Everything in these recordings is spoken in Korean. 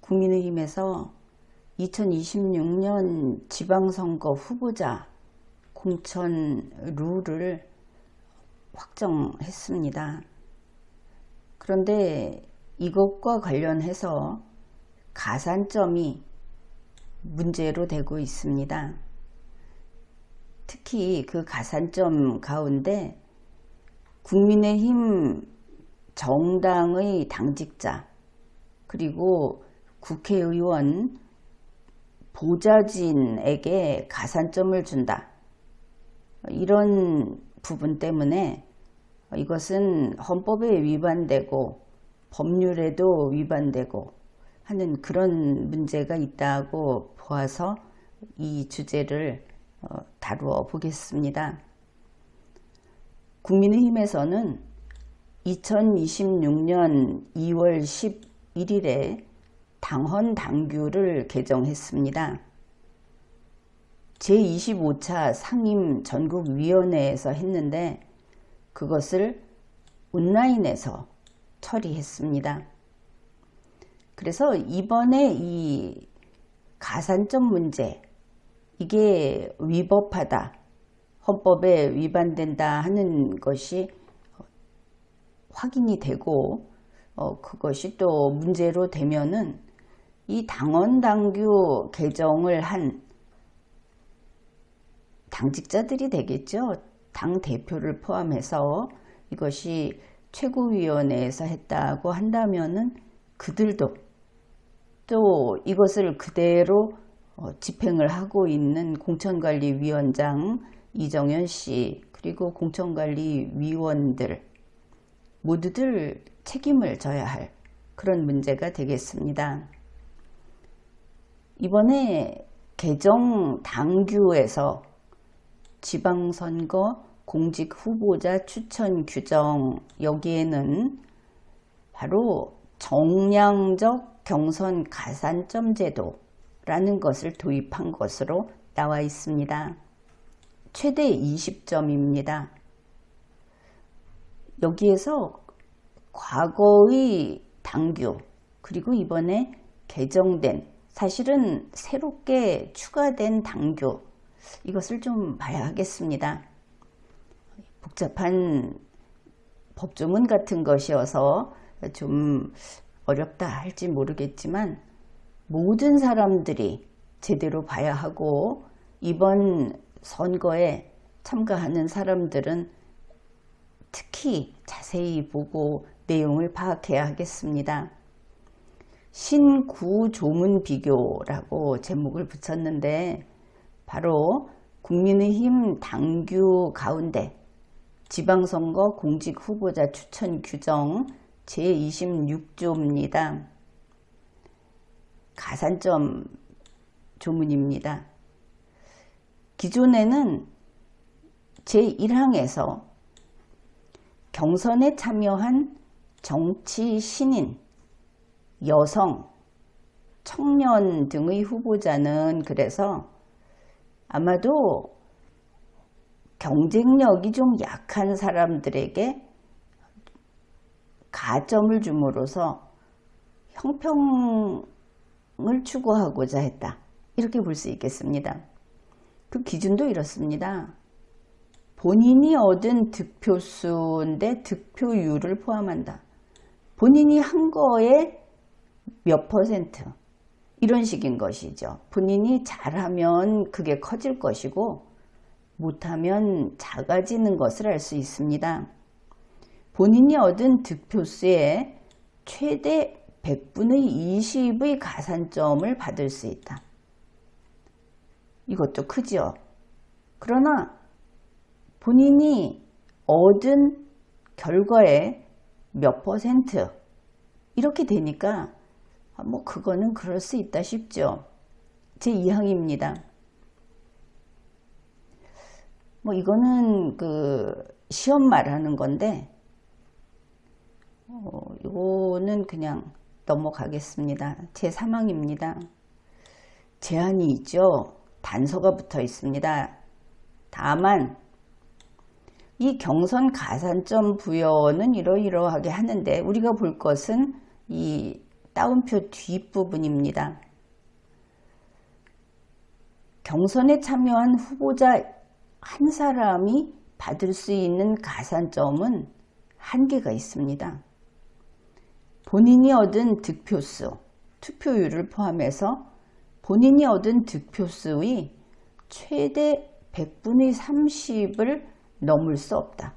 국민의힘에서 2026년 지방선거 후보자 공천 룰을 확정했습니다. 그런데 이것과 관련해서 가산점이 문제로 되고 있습니다. 특히 그 가산점 가운데 국민의힘 정당의 당직자 그리고 국회의원 보좌진에게 가산점을 준다. 이런 부분 때문에 이것은 헌법에 위반되고 법률에도 위반되고 하는 그런 문제가 있다고 보아서 이 주제를 다루어 보겠습니다. 국민의힘에서는 2026년 2월 11일에 당헌 당규를 개정했습니다. 제25차 상임 전국위원회에서 했는데 그것을 온라인에서 처리했습니다. 그래서 이번에 이 가산점 문제 이게 위법하다, 헌법에 위반된다 하는 것이 확인이 되고 그것이 또 문제로 되면은 이 당헌 당규 개정을 한 당직자들이 되겠죠. 당 대표를 포함해서 이것이 최고위원회에서 했다고 한다면은 그들도 또 이것을 그대로 집행을 하고 있는 공천관리위원장 이정현 씨 그리고 공천관리위원들 모두들 책임을 져야 할 그런 문제가 되겠습니다. 이번에 개정 당규에서 지방선거 공직 후보자 추천 규정 여기에는 바로 정량적 경선 가산점 제도라는 것을 도입한 것으로 나와 있습니다. 최대 20점입니다. 여기에서 과거의 당규 그리고 이번에 개정된 사실은 새롭게 추가된 당규 이것을 좀 봐야 하겠습니다. 복잡한 법조문 같은 것이어서 좀 어렵다 할지 모르겠지만 모든 사람들이 제대로 봐야 하고 이번 선거에 참가하는 사람들은 특히 자세히 보고 내용을 파악해야 하겠습니다. 신구조문 비교라고 제목을 붙였는데 바로 국민의힘 당규 가운데 지방선거 공직 후보자 추천 규정 제26조입니다. 가산점 조문입니다. 기존에는 제1항에서 경선에 참여한 정치 신인, 여성, 청년 등의 후보자는 그래서 아마도 경쟁력이 좀 약한 사람들에게 가점을 줌으로써 형평을 추구하고자 했다. 이렇게 볼 수 있겠습니다. 그 기준도 이렇습니다. 본인이 얻은 득표수인데 득표율을 포함한다. 본인이 한 거에 몇 퍼센트 이런 식인 것이죠. 본인이 잘하면 그게 커질 것이고 못하면 작아지는 것을 알 수 있습니다. 본인이 얻은 득표수의 최대 100분의 20의 가산점을 받을 수 있다. 이것도 크죠. 그러나 본인이 얻은 결과의 몇 퍼센트 이렇게 되니까 뭐 그거는 그럴 수 있다 싶죠. 제2항입니다. 뭐 이거는 그 시험 말하는 건데 이거는 그냥 넘어가겠습니다. 제3항입니다. 제한이 있죠. 단서가 붙어 있습니다. 다만 이 경선 가산점 부여는 이러이러하게 하는데 우리가 볼 것은 이 따옴표 뒷부분입니다. 경선에 참여한 후보자 한 사람이 받을 수 있는 가산점은 한계가 있습니다. 본인이 얻은 득표수, 투표율을 포함해서 본인이 얻은 득표수의 최대 100분의 30을 넘을 수 없다.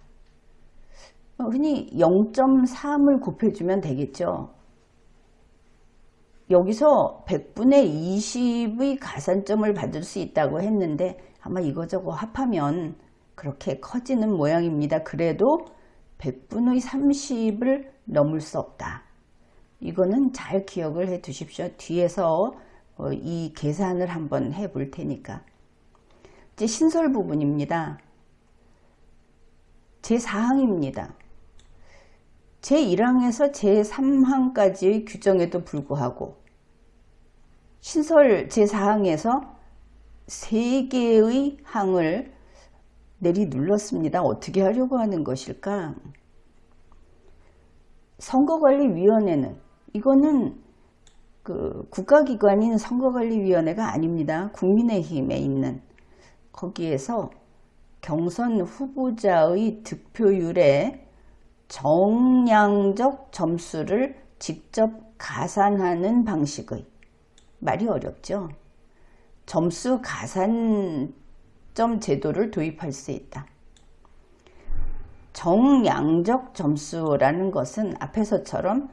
흔히 0.3을 곱해주면 되겠죠. 여기서 100분의 20의 가산점을 받을 수 있다고 했는데 아마 이거저거 합하면 그렇게 커지는 모양입니다. 그래도 100분의 30을 넘을 수 없다. 이거는 잘 기억을 해 두십시오. 뒤에서 이 계산을 한번 해 볼 테니까. 이제 신설 부분입니다. 제4항입니다. 제1항에서 제3항까지의 규정에도 불구하고 신설 제4항에서 3개의 항을 내리눌렀습니다. 어떻게 하려고 하는 것일까? 선거관리위원회는 이거는 국가기관인 선거관리위원회가 아닙니다. 국민의힘에 있는 거기에서 경선 후보자의 득표율에 정량적 점수를 직접 가산하는 방식의, 말이 어렵죠. 점수 가산점 제도를 도입할 수 있다. 정량적 점수라는 것은 앞에서처럼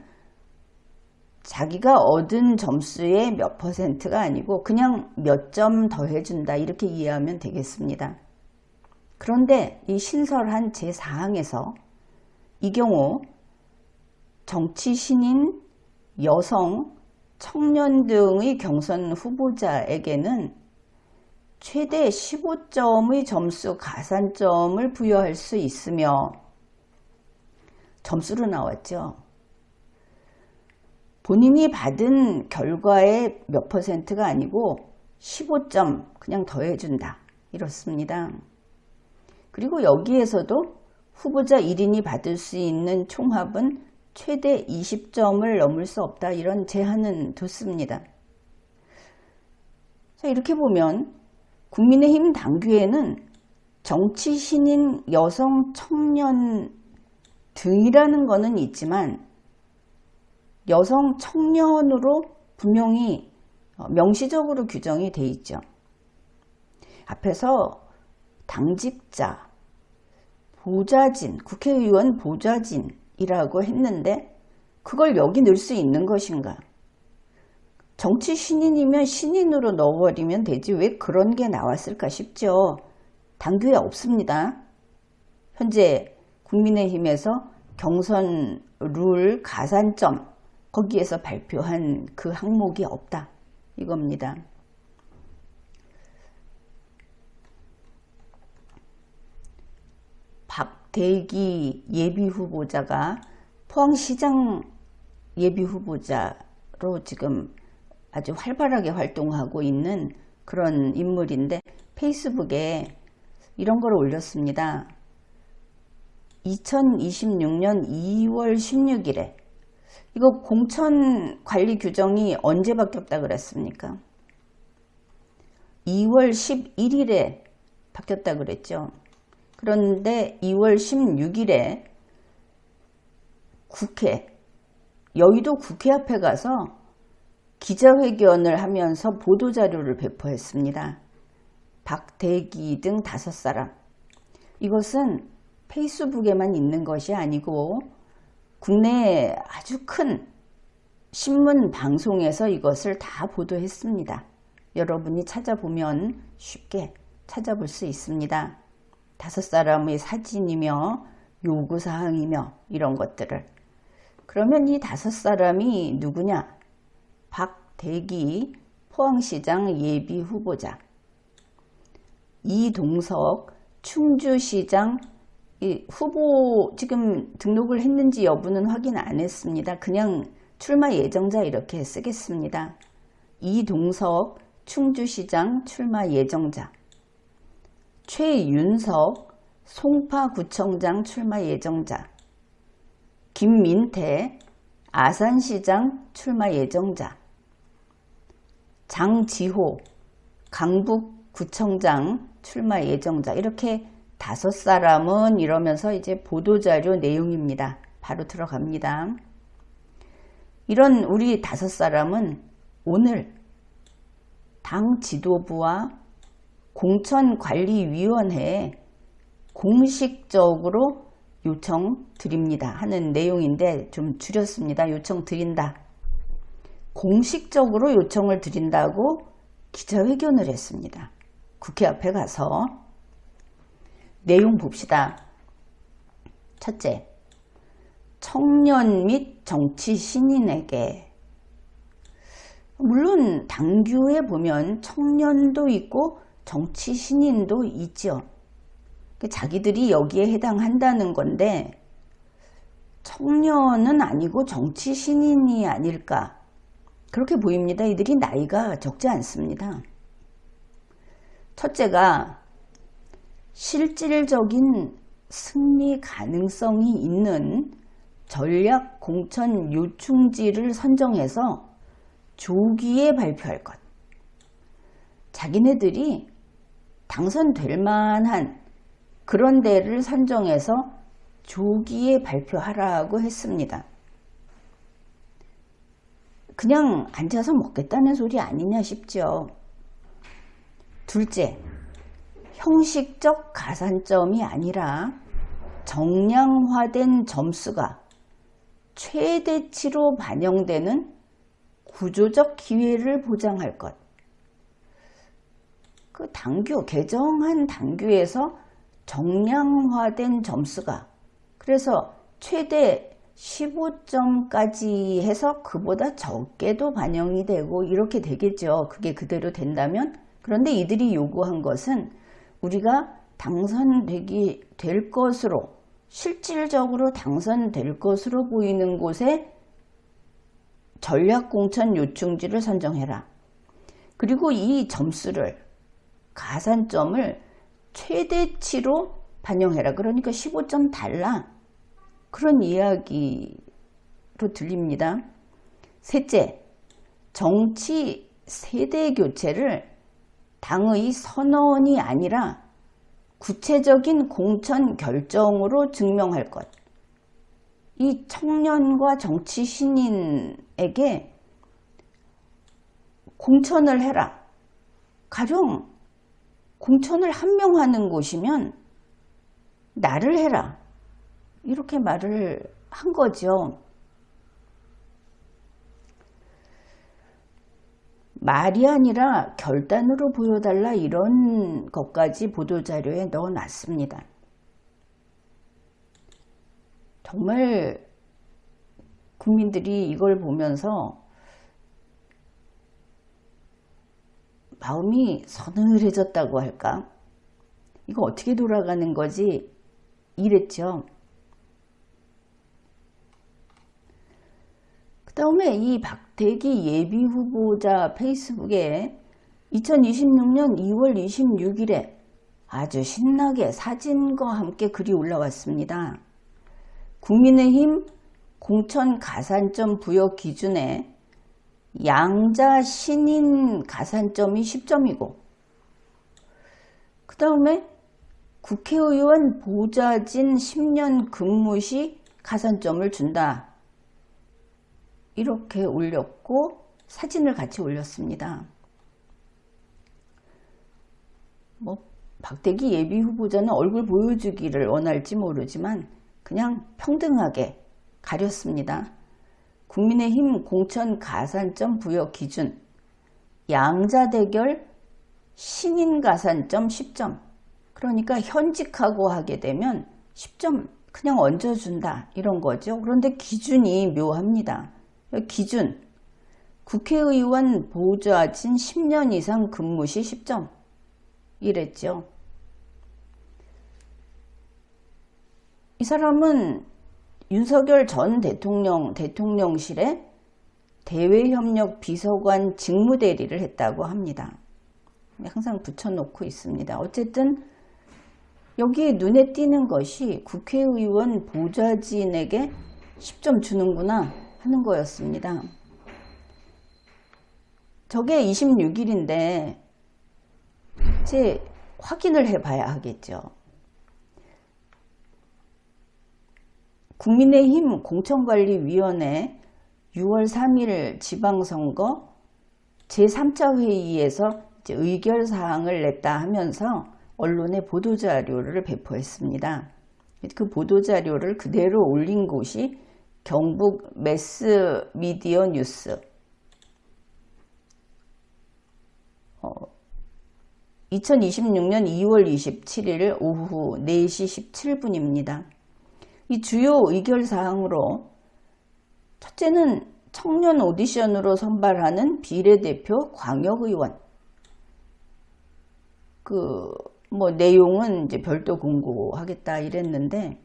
자기가 얻은 점수의 몇 %가 아니고 그냥 몇 점 더해준다 이렇게 이해하면 되겠습니다. 그런데 이 신설한 제4항에서 이 경우 정치 신인, 여성, 청년 등의 경선 후보자에게는 최대 15점의 점수 가산점을 부여할 수 있으며 점수로 나왔죠. 본인이 받은 결과의 몇 %가 아니고 15점 그냥 더해준다 이렇습니다. 그리고 여기에서도 후보자 1인이 받을 수 있는 총합은 최대 20점을 넘을 수 없다 이런 제한은 뒀습니다. 자, 이렇게 보면 국민의힘 당규에는 정치 신인, 여성, 청년 등이라는 거는 있지만 여성 청년으로 분명히 명시적으로 규정이 돼 있죠. 앞에서 당직자, 보좌진, 국회의원 보좌진이라고 했는데 그걸 여기 넣을 수 있는 것인가? 정치 신인이면 신인으로 넣어버리면 되지 왜 그런 게 나왔을까 싶죠. 당규에 없습니다. 현재 국민의힘에서 경선 룰 가산점 거기에서 발표한 그 항목이 없다 이겁니다. 박대기 예비후보자가 포항시장 예비후보자로 지금 아주 활발하게 활동하고 있는 그런 인물인데 페이스북에 이런 걸 올렸습니다. 2026년 2월 16일에 이거 공천 관리 규정이 언제 바뀌었다 그랬습니까? 2월 11일에 바뀌었다 그랬죠. 그런데 2월 16일에 여의도 국회 앞에 가서 기자회견을 하면서 보도자료를 배포했습니다. 박대기 등 5사람. 이것은 페이스북에만 있는 것이 아니고 국내에 아주 큰 신문 방송에서 이것을 다 보도했습니다. 여러분이 찾아보면 쉽게 찾아볼 수 있습니다. 5사람의 사진이며 요구사항이며 이런 것들을. 그러면 이 5사람이 누구냐? 박대기 포항시장 예비후보자, 이동석 충주시장 후보 지금 등록을 했는지 여부는 확인 안 했습니다. 그냥 출마 예정자 이렇게 쓰겠습니다. 이동석 충주시장 출마 예정자, 최윤석 송파구청장 출마 예정자, 김민태 아산시장 출마 예정자, 장지호 강북구청장 출마 예정자, 이렇게 5사람은 이러면서 이제 보도자료 내용입니다. 바로 들어갑니다. 이런 우리 5사람은 오늘 당 지도부와 공천관리위원회에 공식적으로 요청드립니다 하는 내용인데, 좀 줄였습니다. 요청드린다. 공식적으로 요청을 드린다고 기자회견을 했습니다. 국회 앞에 가서. 내용 봅시다. 첫째, 청년 및 정치 신인에게, 물론 당규에 보면 청년도 있고 정치 신인도 있죠. 자기들이 여기에 해당한다는 건데 청년은 아니고 정치 신인이 아닐까, 그렇게 보입니다. 이들이 나이가 적지 않습니다. 첫째가 실질적인 승리 가능성이 있는 전략 공천 요충지를 선정해서 조기에 발표할 것. 자기네들이 당선될 만한 그런 데를 선정해서 조기에 발표하라고 했습니다. 그냥 앉아서 먹겠다는 소리 아니냐 싶죠. 둘째, 형식적 가산점이 아니라 정량화된 점수가 최대치로 반영되는 구조적 기회를 보장할 것. 그 당규, 개정한 당규에서 정량화된 점수가, 그래서 최대 15점까지 해서 그보다 적게도 반영이 되고 이렇게 되겠죠. 그게 그대로 된다면. 그런데 이들이 요구한 것은 우리가 당선되기 될 것으로, 실질적으로 당선될 것으로 보이는 곳에 전략공천 요충지를 선정해라. 그리고 이 점수를, 가산점을 최대치로 반영해라. 그러니까 15점 달라. 그런 이야기로 들립니다. 셋째, 정치 세대 교체를 당의 선언이 아니라 구체적인 공천 결정으로 증명할 것. 이 청년과 정치 신인에게 공천을 해라. 가령 공천을 한 명 하는 곳이면 나를 해라. 이렇게 말을 한 거죠. 말이 아니라 결단으로 보여달라, 이런 것까지 보도자료에 넣어놨습니다. 정말 국민들이 이걸 보면서 마음이 서늘해졌다고 할까? 이거 어떻게 돌아가는 거지? 이랬죠. 그 다음에 이 박대기 예비후보자 페이스북에 2026년 2월 26일에 아주 신나게 사진과 함께 글이 올라왔습니다. 국민의힘 공천 가산점 부여 기준에 양자 신인 가산점이 10점이고, 그 다음에 국회의원 보좌진 10년 근무 시 가산점을 준다. 이렇게 올렸고 사진을 같이 올렸습니다. 박대기 예비후보자는 얼굴 보여주기를 원할지 모르지만 그냥 평등하게 가렸습니다. 국민의힘 공천 가산점 부여 기준, 양자 대결 신인 가산점 10점. 그러니까 현직하고 하게 되면 10점 그냥 얹어준다, 이런 거죠. 그런데 기준이 묘합니다. 기준, 국회의원 보좌진 10년 이상 근무 시 10점 이랬죠. 이 사람은 윤석열 전 대통령실에 대외협력 비서관 직무대리를 했다고 합니다. 항상 붙여놓고 있습니다. 어쨌든 여기에 눈에 띄는 것이 국회의원 보좌진에게 10점 주는구나 하는 거였습니다. 저게 26일인데 이제 확인을 해봐야 하겠죠. 국민의힘 공천관리위원회 6월 3일 지방선거 제3차 회의에서 이제 의결사항을 냈다 하면서 언론에 보도자료를 배포했습니다. 그 보도자료를 그대로 올린 곳이 경북 매스미디어 뉴스 2026년 2월 27일 오후 4시 17분입니다. 이 주요 의결사항으로 첫째는 청년 오디션으로 선발하는 비례대표 광역의원. 내용은 이제 별도 공고하겠다 이랬는데,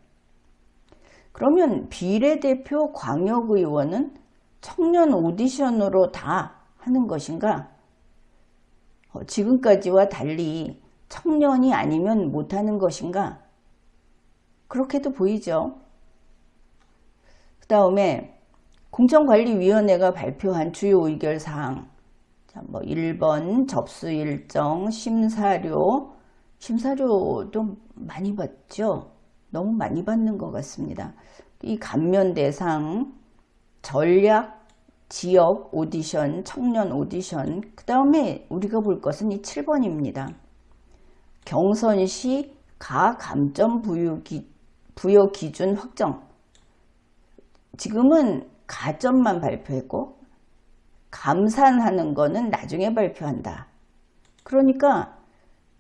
그러면 비례대표 광역의원은 청년 오디션으로 다 하는 것인가? 지금까지와 달리 청년이 아니면 못하는 것인가? 그렇게도 보이죠. 그 다음에 공천관리위원회가 발표한 주요 의결사항 1번 접수 일정, 심사료도 많이 받죠. 너무 많이 받는 것 같습니다. 이 감면 대상, 전략, 지역 오디션, 청년 오디션, 그 다음에 우리가 볼 것은 이 7번입니다. 경선시 가감점 부여 기준 확정. 지금은 가점만 발표했고 감산하는 거는 나중에 발표한다. 그러니까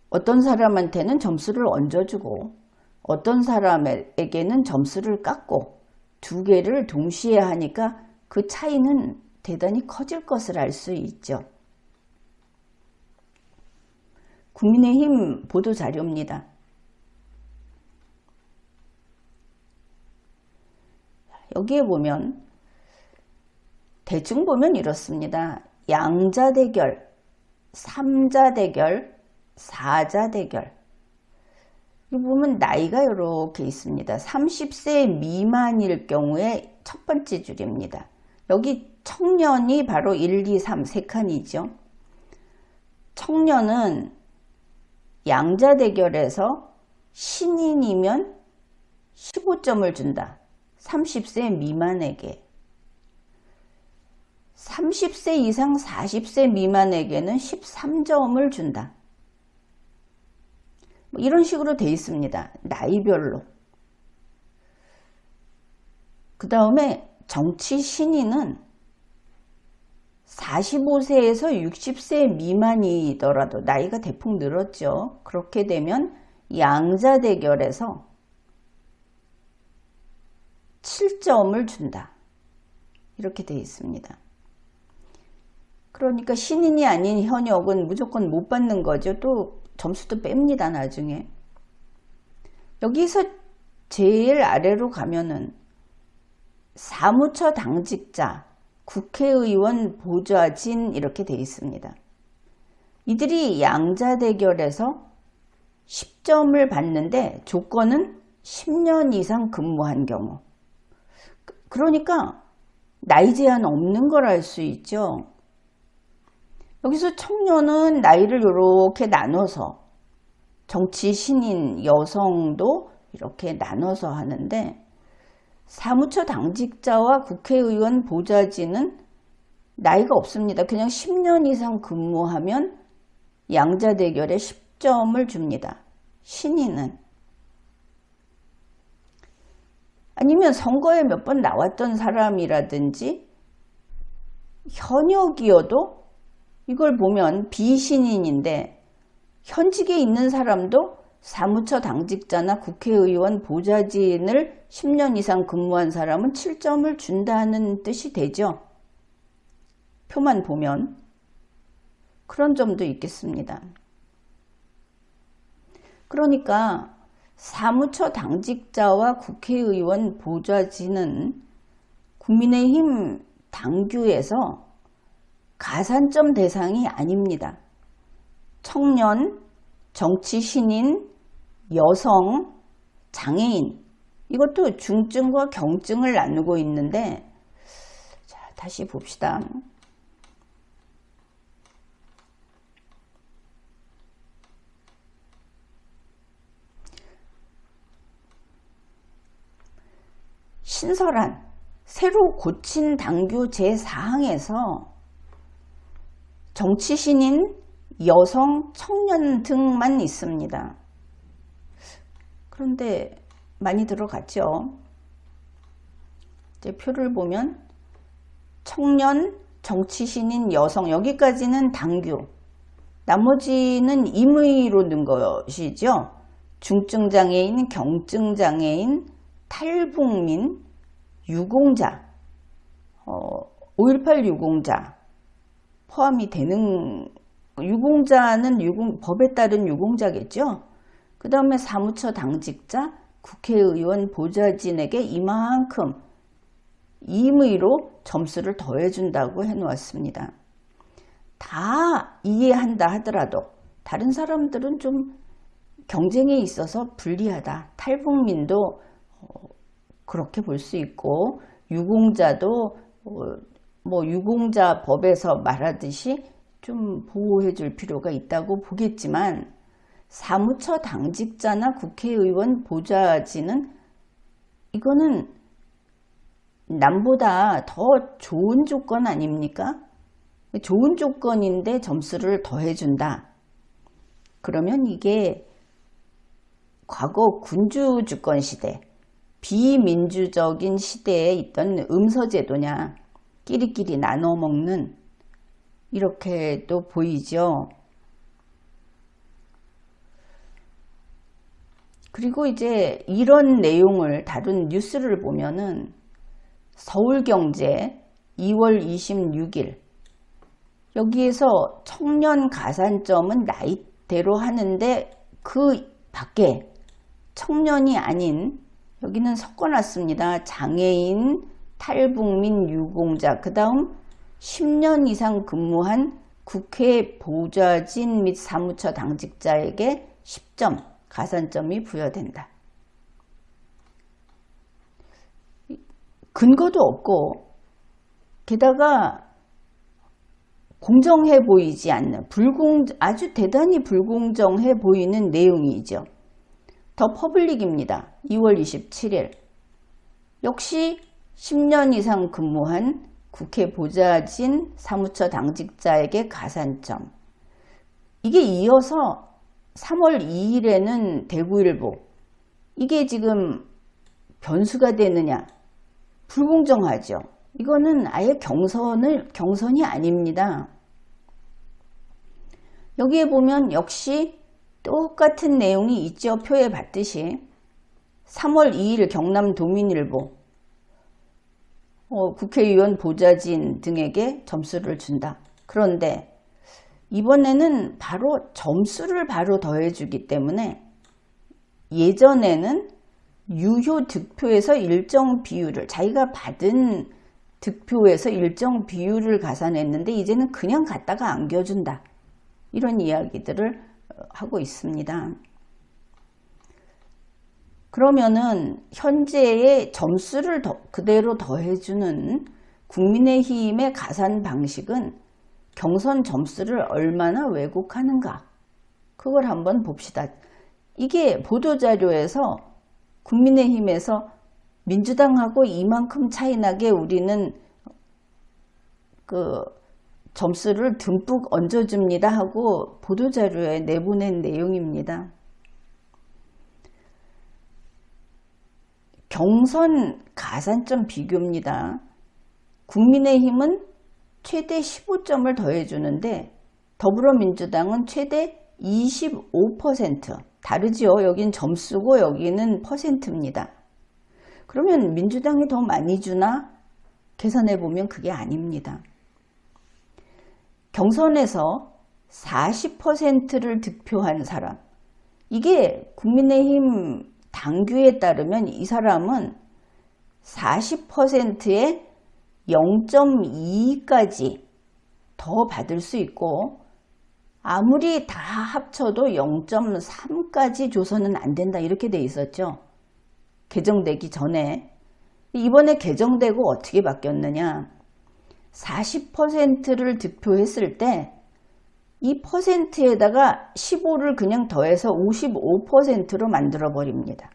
어떤 사람한테는 점수를 얹어주고 어떤 사람에게는 점수를 깎고 두 개를 동시에 하니까 그 차이는 대단히 커질 것을 알 수 있죠. 국민의힘 보도자료입니다. 여기에 보면 대충 보면 이렇습니다. 양자 대결, 3자 대결, 4자 대결. 여기 보면 나이가 이렇게 있습니다. 30세 미만일 경우에 첫 번째 줄입니다. 여기 청년이 바로 1, 2, 3, 3칸이죠. 청년은 양자 대결에서 신인이면 15점을 준다. 30세 미만에게. 30세 이상 40세 미만에게는 13점을 준다. 이런 식으로 돼 있습니다. 나이별로. 그 다음에 정치 신인은 45세에서 60세 미만이더라도 나이가 대폭 늘었죠. 그렇게 되면 양자 대결에서 7점을 준다. 이렇게 되어 있습니다. 그러니까 신인이 아닌 현역은 무조건 못 받는 거죠. 또 점수도 뺍니다. 나중에. 여기서 제일 아래로 가면은 사무처 당직자, 국회의원 보좌진 이렇게 되어 있습니다. 이들이 양자 대결에서 10점을 받는데 조건은 10년 이상 근무한 경우. 그러니까 나이 제한 없는 걸 알 수 있죠. 여기서 청년은 나이를 이렇게 나눠서 정치 신인 여성도 이렇게 나눠서 하는데 사무처 당직자와 국회의원 보좌진은 나이가 없습니다. 그냥 10년 이상 근무하면 양자 대결에 10점을 줍니다. 신인은. 아니면 선거에 몇 번 나왔던 사람이라든지 현역이어도 이걸 보면 비신인인데 현직에 있는 사람도 사무처 당직자나 국회의원 보좌진을 10년 이상 근무한 사람은 7점을 준다는 뜻이 되죠. 표만 보면 그런 점도 있겠습니다. 그러니까 사무처 당직자와 국회의원 보좌진은 국민의힘 당규에서 가산점 대상이 아닙니다. 청년, 정치 신인, 여성, 장애인 이것도 중증과 경증을 나누고 있는데 다시 봅시다. 신설한 새로 고친 당규 제4항에서 정치신인, 여성, 청년 등만 있습니다. 그런데 많이 들어갔죠. 이제 표를 보면 청년, 정치신인, 여성 여기까지는 당규, 나머지는 임의로 넣은 것이죠. 중증장애인, 경증장애인, 탈북민, 유공자, 5.18 유공자 포함이 되는, 유공자는 법에 따른 유공자겠죠. 그 다음에 사무처 당직자, 국회의원, 보좌진에게 이만큼 임의로 점수를 더해준다고 해놓았습니다. 다 이해한다 하더라도 다른 사람들은 좀 경쟁에 있어서 불리하다. 탈북민도 그렇게 볼 수 있고, 유공자도 뭐 유공자 법에서 말하듯이 좀 보호해 줄 필요가 있다고 보겠지만, 사무처 당직자나 국회의원, 보좌진은 이거는 남보다 더 좋은 조건 아닙니까? 좋은 조건인데 점수를 더해준다. 그러면 이게 과거 군주 주권 시대, 비민주적인 시대에 있던 음서제도냐, 끼리끼리 나눠 먹는, 이렇게 또 보이죠. 그리고 이제 이런 내용을 다룬 뉴스를 보면은 서울경제 2월 26일 여기에서 청년 가산점은 나이대로 하는데 그 밖에 청년이 아닌, 여기는 섞어놨습니다. 장애인, 탈북민, 유공자, 그 다음 10년 이상 근무한 국회 보좌진 및 사무처 당직자에게 10점 가산점이 부여된다. 근거도 없고, 게다가 공정해 보이지 않는, 아주 대단히 불공정해 보이는 내용이죠. 더 퍼블릭입니다. 2월 27일 역시 10년 이상 근무한 국회 보좌진, 사무처 당직자에게 가산점. 이게 이어서 3월 2일에는 대구일보, 이게 지금 변수가 되느냐? 불공정하죠. 이거는 아예 경선이 아닙니다. 여기에 보면 역시 똑같은 내용이 있죠. 표에 봤듯이 3월 2일 경남도민일보, 국회의원, 보좌진 등에게 점수를 준다. 그런데 이번에는 바로 점수를 바로 더해주기 때문에, 예전에는 유효 득표에서 일정 비율을, 자기가 받은 득표에서 일정 비율을 가산했는데 이제는 그냥 갖다가 안겨준다. 이런 이야기들을 하고 있습니다. 그러면은 현재의 점수를 그대로 더해주는 국민의힘의 가산 방식은 경선 점수를 얼마나 왜곡하는가, 그걸 한번 봅시다. 이게 보도자료에서 국민의힘에서 민주당하고 이만큼 차이 나게 우리는 그 점수를 듬뿍 얹어줍니다 하고 보도자료에 내보낸 내용입니다. 경선 가산점 비교입니다. 국민의힘은 최대 15점을 더해주는데 더불어민주당은 최대 25%. 다르지요. 여긴 점수고 여기는 퍼센트입니다. 그러면 민주당이 더 많이 주나? 계산해보면 그게 아닙니다. 경선에서 40%를 득표한 사람, 이게 국민의힘 당규에 따르면 이 사람은 40%에 0.2까지 더 받을 수 있고, 아무리 다 합쳐도 0.3까지 줘서는 안 된다, 이렇게 돼 있었죠. 개정되기 전에. 이번에 개정되고 어떻게 바뀌었느냐, 40%를 득표했을 때 이 퍼센트에다가 15를 그냥 더해서 55%로 만들어 버립니다.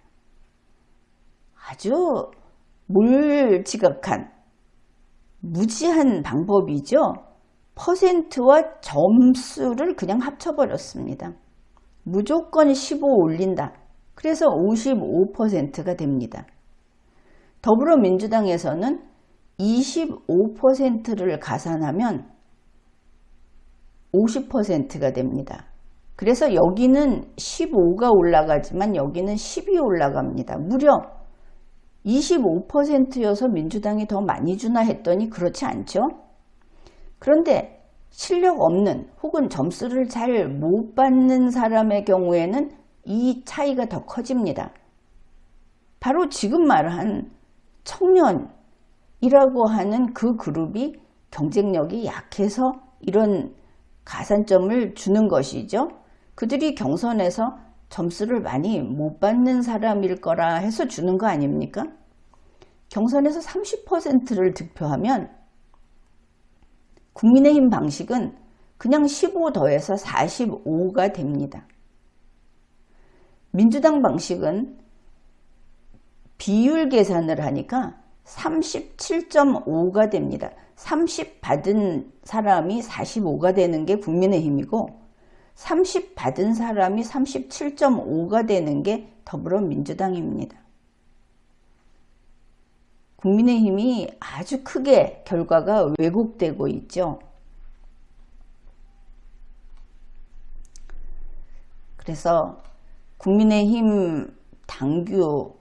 아주 몰지각한 무지한 방법이죠. 퍼센트와 점수를 그냥 합쳐버렸습니다. 무조건 15 올린다. 그래서 55%가 됩니다. 더불어민주당에서는 25%를 가산하면 50%가 됩니다. 그래서 여기는 15가 올라가지만 여기는 10이 올라갑니다. 무려 25%여서 민주당이 더 많이 주나 했더니 그렇지 않죠? 그런데 실력 없는 혹은 점수를 잘 못 받는 사람의 경우에는 이 차이가 더 커집니다. 바로 지금 말한 청년이라고 하는 그 그룹이 경쟁력이 약해서 이런 가산점을 주는 것이죠. 그들이 경선에서 점수를 많이 못 받는 사람일 거라 해서 주는 거 아닙니까? 경선에서 30%를 득표하면 국민의힘 방식은 그냥 15 더해서 45가 됩니다. 민주당 방식은 비율 계산을 하니까 37.5가 됩니다. 30 받은 사람이 45가 되는 게 국민의힘이고 30 받은 사람이 37.5가 되는 게 더불어민주당입니다. 국민의힘이 아주 크게 결과가 왜곡되고 있죠. 그래서 국민의힘 당규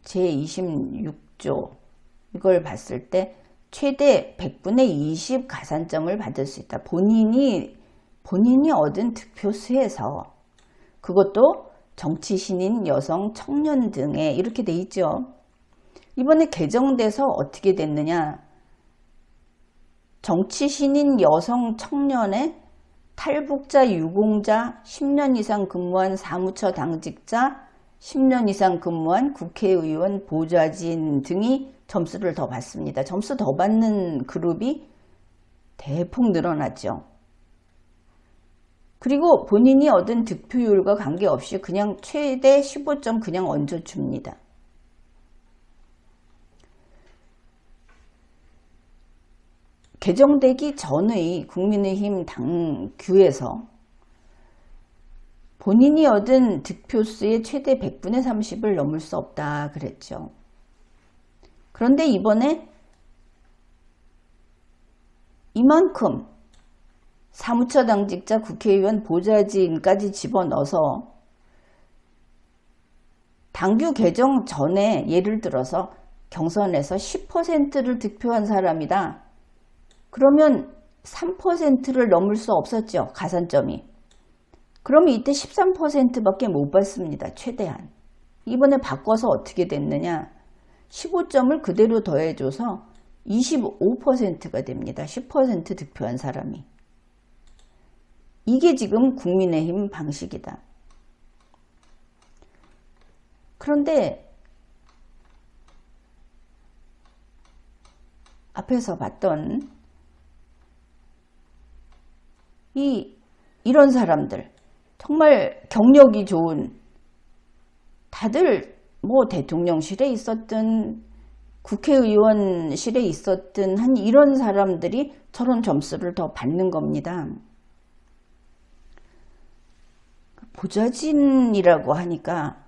제26조 이걸 봤을 때 최대 100분의 20 가산점을 받을 수 있다. 본인이 얻은 득표수에서 그것도 정치 신인, 여성, 청년 등에 이렇게 돼 있죠. 이번에 개정돼서 어떻게 됐느냐. 정치 신인, 여성, 청년의 탈북자, 유공자, 10년 이상 근무한 사무처 당직자, 10년 이상 근무한 국회의원, 보좌진 등이 점수를 더 받습니다. 점수 더 받는 그룹이 대폭 늘어났죠. 그리고 본인이 얻은 득표율과 관계없이 그냥 최대 15점 그냥 얹어줍니다. 개정되기 전의 국민의힘 당규에서 본인이 얻은 득표수의 최대 100분의 30을 넘을 수 없다 그랬죠. 그런데 이번에 이만큼 사무처 당직자, 국회의원, 보좌진까지 집어넣어서 당규 개정 전에 예를 들어서 경선에서 10%를 득표한 사람이다. 그러면 3%를 넘을 수 없었죠. 가산점이. 그러면 이때 13%밖에 못 받습니다. 최대한. 이번에 바꿔서 어떻게 됐느냐. 15점을 그대로 더해줘서 25%가 됩니다. 10% 득표한 사람이. 이게 지금 국민의힘 방식이다. 그런데 앞에서 봤던 이런 사람들 정말 경력이 좋은 다들 뭐 대통령실에 있었든 국회의원실에 있었든 한 이런 사람들이 저런 점수를 더 받는 겁니다. 보좌진이라고 하니까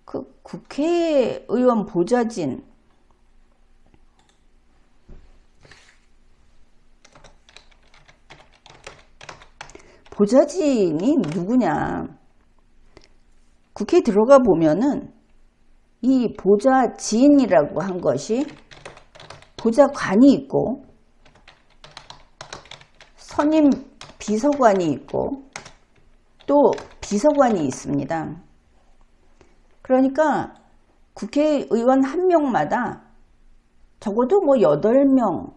그 국회의원 보좌진이 누구냐. 국회에 들어가 보면은 이 보좌진이라고 한 것이 보좌관이 있고 선임 비서관이 있고 또 비서관이 있습니다. 그러니까 국회의원 한 명마다 적어도 뭐 8명,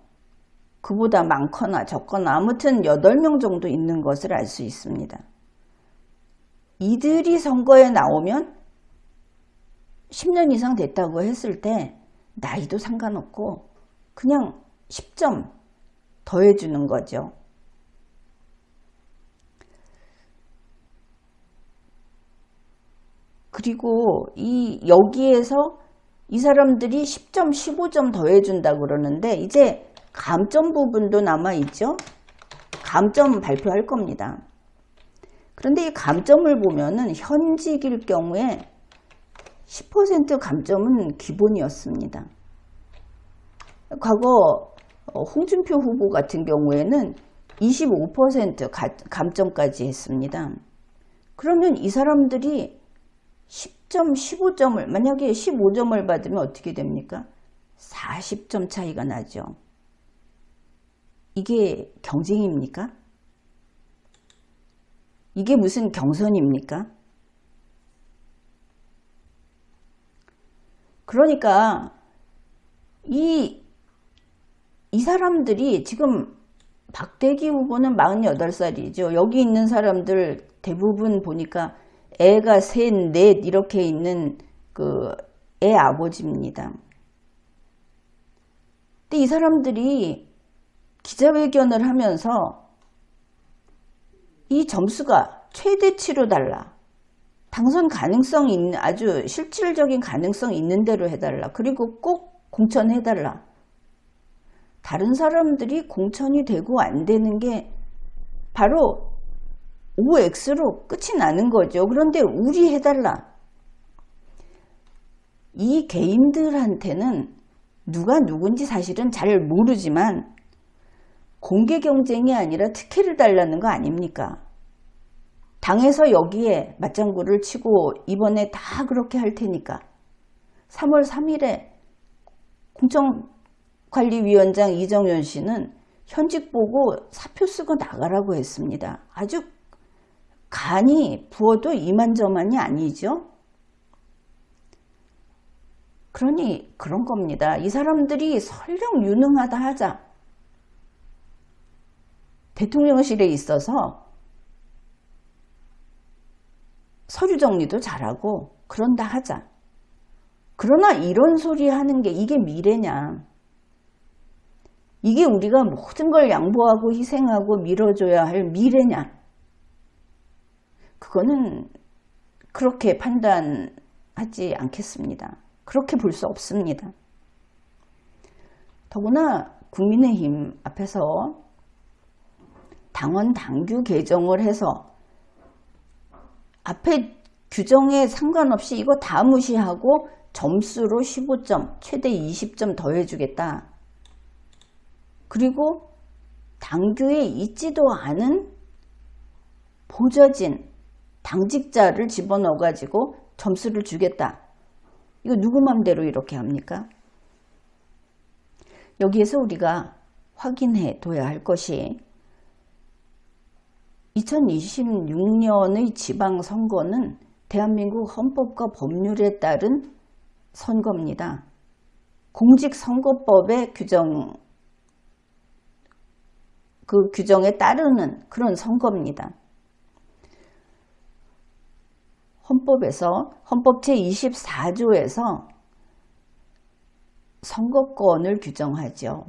그보다 많거나 적거나 아무튼 8명 정도 있는 것을 알 수 있습니다. 이들이 선거에 나오면 10년 이상 됐다고 했을 때 나이도 상관없고 그냥 10점 더해주는 거죠. 그리고 여기에서 이 사람들이 10점, 15점 더해준다고 그러는데 이제 감점 부분도 남아있죠. 감점 발표할 겁니다. 그런데 이 감점을 보면은 현직일 경우에 10% 감점은 기본이었습니다. 과거 홍준표 후보 같은 경우에는 25% 감점까지 했습니다. 그러면 이 사람들이 10점, 15점을 만약에 15점을 받으면 어떻게 됩니까? 40점 차이가 나죠. 이게 경쟁입니까? 이게 무슨 경선입니까? 그러니까 이 사람들이 지금 박대기 후보는 48살이죠. 여기 있는 사람들 대부분 보니까 애가 셋, 넷 이렇게 있는 그 애 아버지입니다. 근데 이 사람들이 기자회견을 하면서 이 점수가 최대치로 달라. 당선 가능성이 있는 아주 실질적인 가능성이 있는 대로 해달라. 그리고 꼭 공천해달라. 다른 사람들이 공천이 되고 안 되는 게 바로 OX로 끝이 나는 거죠. 그런데 우리 해달라. 이 개인들한테는 누가 누군지 사실은 잘 모르지만 공개 경쟁이 아니라 특혜를 달라는 거 아닙니까? 당에서 여기에 맞장구를 치고 이번에 다 그렇게 할 테니까 3월 3일에 공천관리위원장 이정현 씨는 현직 보고 사표 쓰고 나가라고 했습니다. 아주 간이 부어도 이만저만이 아니죠. 그러니 그런 겁니다. 이 사람들이 설령 유능하다 하자. 대통령실에 있어서 서류 정리도 잘하고 그런다 하자. 그러나 이런 소리 하는 게 이게 미래냐. 이게 우리가 모든 걸 양보하고 희생하고 밀어줘야 할 미래냐. 그거는 그렇게 판단하지 않겠습니다. 그렇게 볼 수 없습니다. 더구나 국민의힘 앞에서 당원 당규 개정을 해서 앞에 규정에 상관없이 이거 다 무시하고 점수로 15점, 최대 20점 더해주겠다. 그리고 당규에 있지도 않은 보좌진, 당직자를 집어넣어가지고 점수를 주겠다. 이거 누구 맘대로 이렇게 합니까? 여기에서 우리가 확인해 둬야 할 것이 2026년의 지방선거는 대한민국 헌법과 법률에 따른 선거입니다. 공직선거법의 그 규정에 따르는 그런 선거입니다. 헌법 제24조에서 선거권을 규정하죠.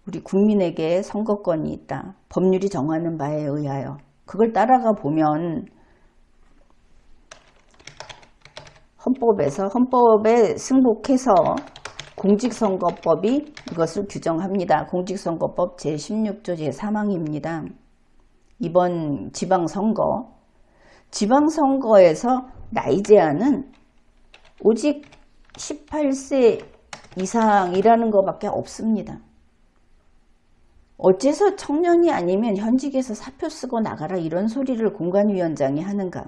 우리 국민에게 선거권이 있다. 법률이 정하는 바에 의하여. 그걸 따라가 보면 헌법에 승복해서 공직선거법이 이것을 규정합니다. 공직선거법 제16조 제3항입니다. 이번 지방선거에서 나이 제한은 오직 18세 이상이라는 것밖에 없습니다. 어째서 청년이 아니면 현직에서 사표 쓰고 나가라 이런 소리를 공관위원장이 하는가?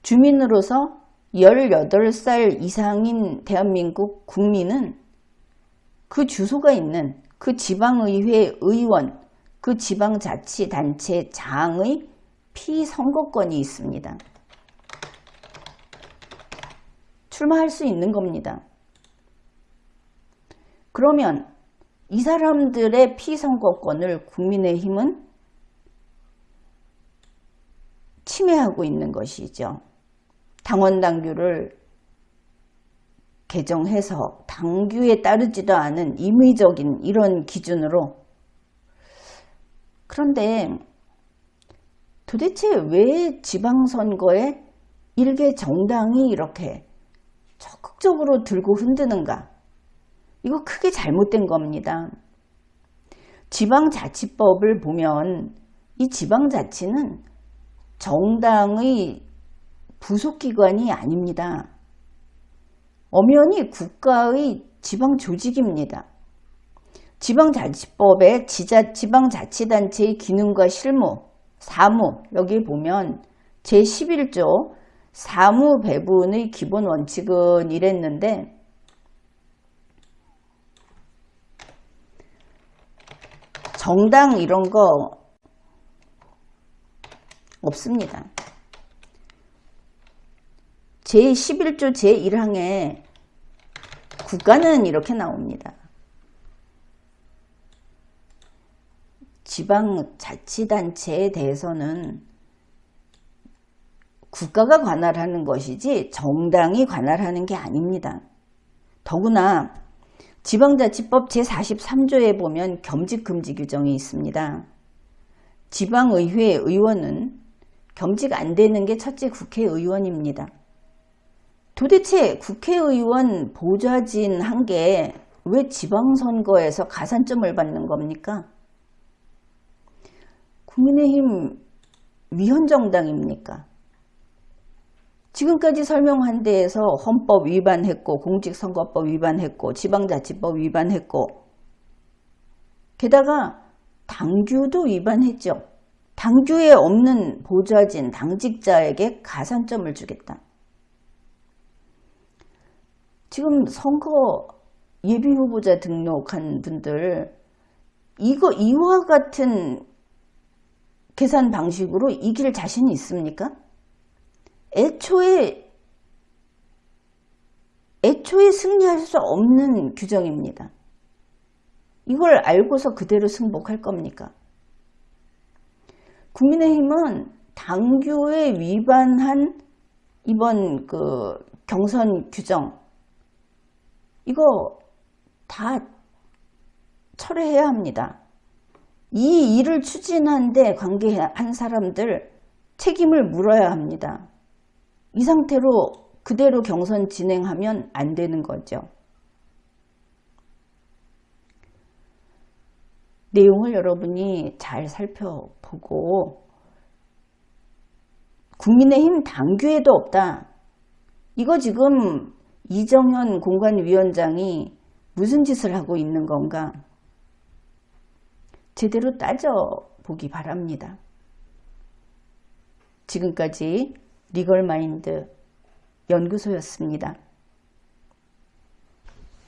주민으로서 18살 이상인 대한민국 국민은 그 주소가 있는 그 지방의회 의원, 그 지방자치단체장의 피선거권이 있습니다. 출마할 수 있는 겁니다. 그러면 이 사람들의 피선거권을 국민의힘은 침해하고 있는 것이죠. 당원 당규를 개정해서 당규에 따르지도 않은 임의적인 이런 기준으로. 그런데 도대체 왜 지방선거에 일개 정당이 이렇게 적극적으로 들고 흔드는가? 이거 크게 잘못된 겁니다. 지방자치법을 보면 이 지방자치는 정당의 부속기관이 아닙니다. 엄연히 국가의 지방조직입니다. 지방자치법에 지방자치단체의 기능과 실무, 사무, 여기 보면 제11조 사무 배분의 기본 원칙은 이랬는데, 정당 이런 거 없습니다. 제11조 제1항에 국가는 이렇게 나옵니다. 지방자치단체에 대해서는 국가가 관할하는 것이지 정당이 관할하는 게 아닙니다. 더구나 지방자치법 제43조에 보면 겸직금지 규정이 있습니다. 지방의회 의원은 겸직 안 되는 게 첫째 국회의원입니다. 도대체 국회의원 보좌진 한 게 왜 지방선거에서 가산점을 받는 겁니까? 국민의힘 위헌정당입니까? 지금까지 설명한 데에서 헌법 위반했고 공직선거법 위반했고 지방자치법 위반했고 게다가 당규도 위반했죠. 당규에 없는 보좌진, 당직자에게 가산점을 주겠다. 지금 선거 예비후보자 등록한 분들 이와 같은 계산 방식으로 이길 자신이 있습니까? 애초에 승리할 수 없는 규정입니다. 이걸 알고서 그대로 승복할 겁니까? 국민의힘은 당규에 위반한 이번 경선 규정 이거 다 철회해야 합니다. 이 일을 추진한 데 관계한 사람들 책임을 물어야 합니다. 이 상태로 그대로 경선 진행하면 안 되는 거죠. 내용을 여러분이 잘 살펴보고 국민의힘 당규에도 없다. 이거 지금 이정현 공관위원장이 무슨 짓을 하고 있는 건가? 제대로 따져보기 바랍니다. 지금까지 리걸마인드 연구소였습니다.